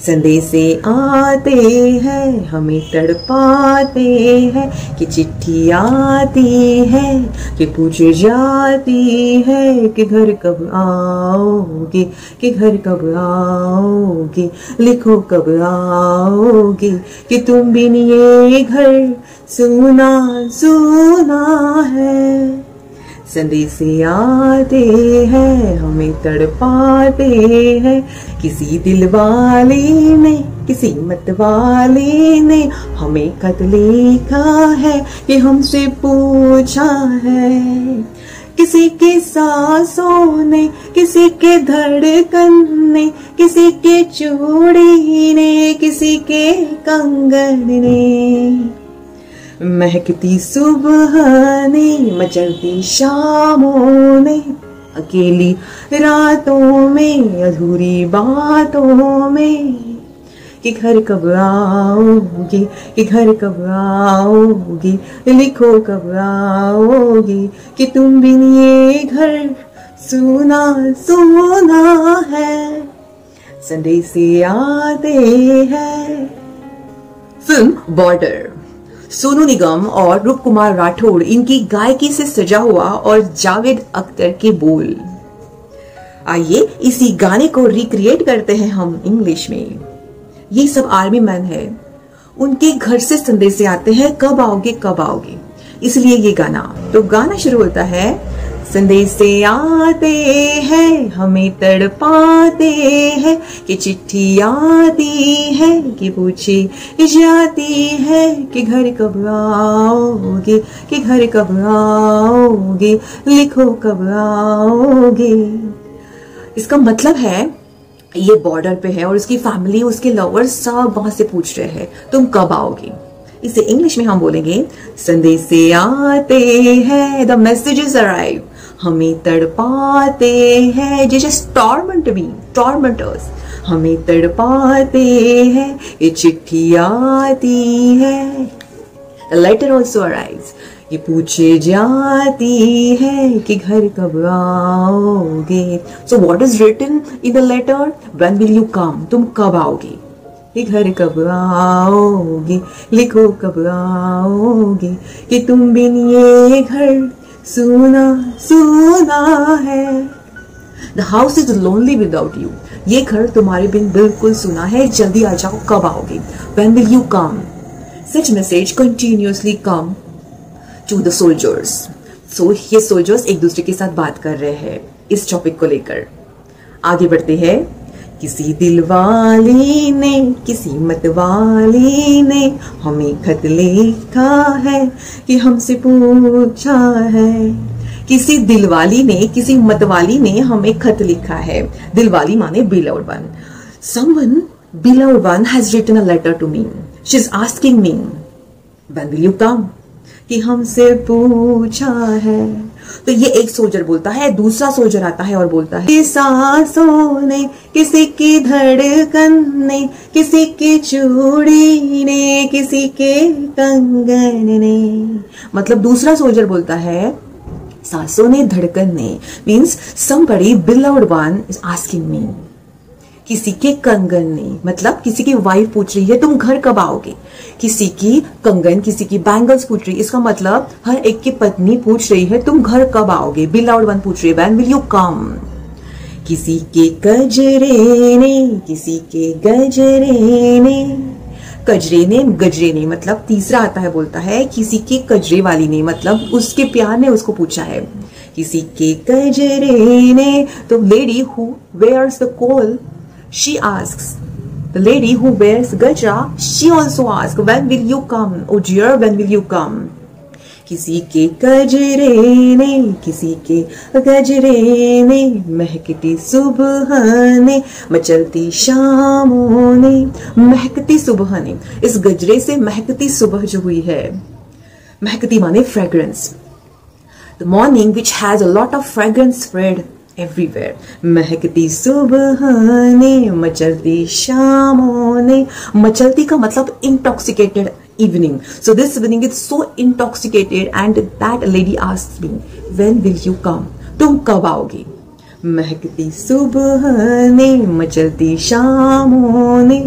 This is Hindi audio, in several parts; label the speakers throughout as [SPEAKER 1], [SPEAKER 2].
[SPEAKER 1] संदेशे आते हैं हमें तड़पाते हैं, कि चिट्ठी आती है कि पूछे जाती है कि घर कब आओगे, कि घर कब आओगे, लिखो कब आओगे, कि तुम बिन ये घर सुना सुना है। संदेशे आते हैं हमें तड़पाते हैं, किसी दिल वाले ने किसी मत वाले ने हमें खत लिखा है कि हमसे पूछा है। किसी के सांसों ने, किसी के धड़कन ने, किसी के चूड़ी ने, किसी के कंगन ने, महकती सुबह ने, मचलती शामों ने, अकेली रातों में, अधूरी बातों में, कि घर कब आओगे, कि घर कब आओगे, लिखो कब आओगे, कि तुम बिन ये घर सुना सुना है। संदेशे आते हैं। फिल्म बॉर्डर, सोनू निगम और रूप कुमार राठौड़ इनकी गायकी से सजा हुआ और जावेद अख्तर के बोल। आइए इसी गाने को रिक्रिएट करते हैं हम इंग्लिश में। ये सब आर्मी मैन है, उनके घर से संदेशे आते हैं कब आओगे कब आओगे, इसलिए ये गाना। तो गाना शुरू होता है, संदेशे आते हैं हमें तड़पाते हैं, कि चिट्ठी आती है कि पूछी जाती है कि घर कब आओगे, कि घर कब आओगे, लिखो कब आओगे। इसका मतलब है ये बॉर्डर पे है और उसकी फैमिली, उसके लवर्स सब वहां से पूछ रहे हैं तुम कब आओगे। इसे इंग्लिश में हम बोलेंगे, संदेशे आते हैं, द मैसेजेस अराइव, हमें तड़पाते हैं, जैसे टॉर्मेंट मी, टॉर्मेंटर्स, हमें तड़पाते हैं, ये चिट्ठी आती है, द लेटर ऑल्सो अराइव्स, ये पूछे जाती है कि घर कब आओगे। So what is written in the letter, when will you come, तुम कब आओगे, कि घर कब आओगे, लिखो कब आओगे, कि तुम बिन ये घर सुना सुना है। The house is lonely without you, ये घर तुम्हारे बिन बिल्कुल सुना है, जल्दी आ जाओ, कब आओगे, when will you come. Such message continuously come to the soldiers. So ये सोल्जर्स एक दूसरे के साथ बात कर रहे हैं इस टॉपिक को लेकर। आगे बढ़ते हैं, किसी दिल वाली ने, किसी मत वाली ने हमें खत लिखा है कि हमसे पूछा है। किसी दिल वाली ने, किसी मत वाली ने हमें खत लिखा है। दिल वाली माने beloved one. Someone beloved one has written a letter to me. She's asking me, when will you come? कि हमसे पूछा है। तो ये एक सोल्जर बोलता है, दूसरा सोल्जर आता है और बोलता है, सांसों ने, किसी की धड़कन ने, किसी की चूड़ी ने, किसी के कंगन ने। मतलब दूसरा सोल्जर बोलता है, सांसों ने, धड़कन ने, means somebody beloved one is asking me। किसी के कंगन ने, मतलब किसी की वाइफ पूछ रही है तुम घर कब आओगे। किसी की कंगन, किसी की बैंगल्स पूछ रही है, इसका मतलब हर एक की पत्नी पूछ रही है तुम घर कब आओगे। बिलाउड वन पूछ रही है व्हेन विल यू कम। किसी के गजरे ने, किसी के गजरे ने, कजरे ने, गजरे ने, मतलब तीसरा आता है, बोलता है किसी के कजरे वाली ने, मतलब उसके प्यार ने उसको पूछा है। किसी के गजरे ने, तो lady who wears the kohl, she asks, the lady who wears gajra, she also asks, when will you come, oh dear, when will you come। किसी के गजरे ने, किसी के गजरे ने, महकती सुबह ने, मचलती शामों ने, महकती सुबह ने। इस गजरे से महकती सुबह जो हुई है, महकती माने fragrance, the morning which has a lot of fragrance spread everywhere। महकती सुबह ने, मचलती शामों ने। मचलती का मतलब intoxicated evening। So this evening is so intoxicated and that lady asked me, when will you come? तुम कब आओगे? महकती सुबह ने, मचलती शामों ने,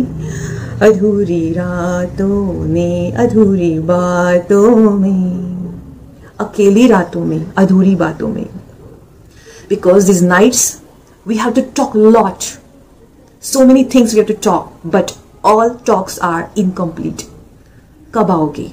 [SPEAKER 1] अधूरी रातों ने, अधूरी बातों में, अकेली रातों में, अधूरी बातों में. Because these nights we have to talk a lot. So many things we have to talk, but all talks are incomplete. कब आओगे?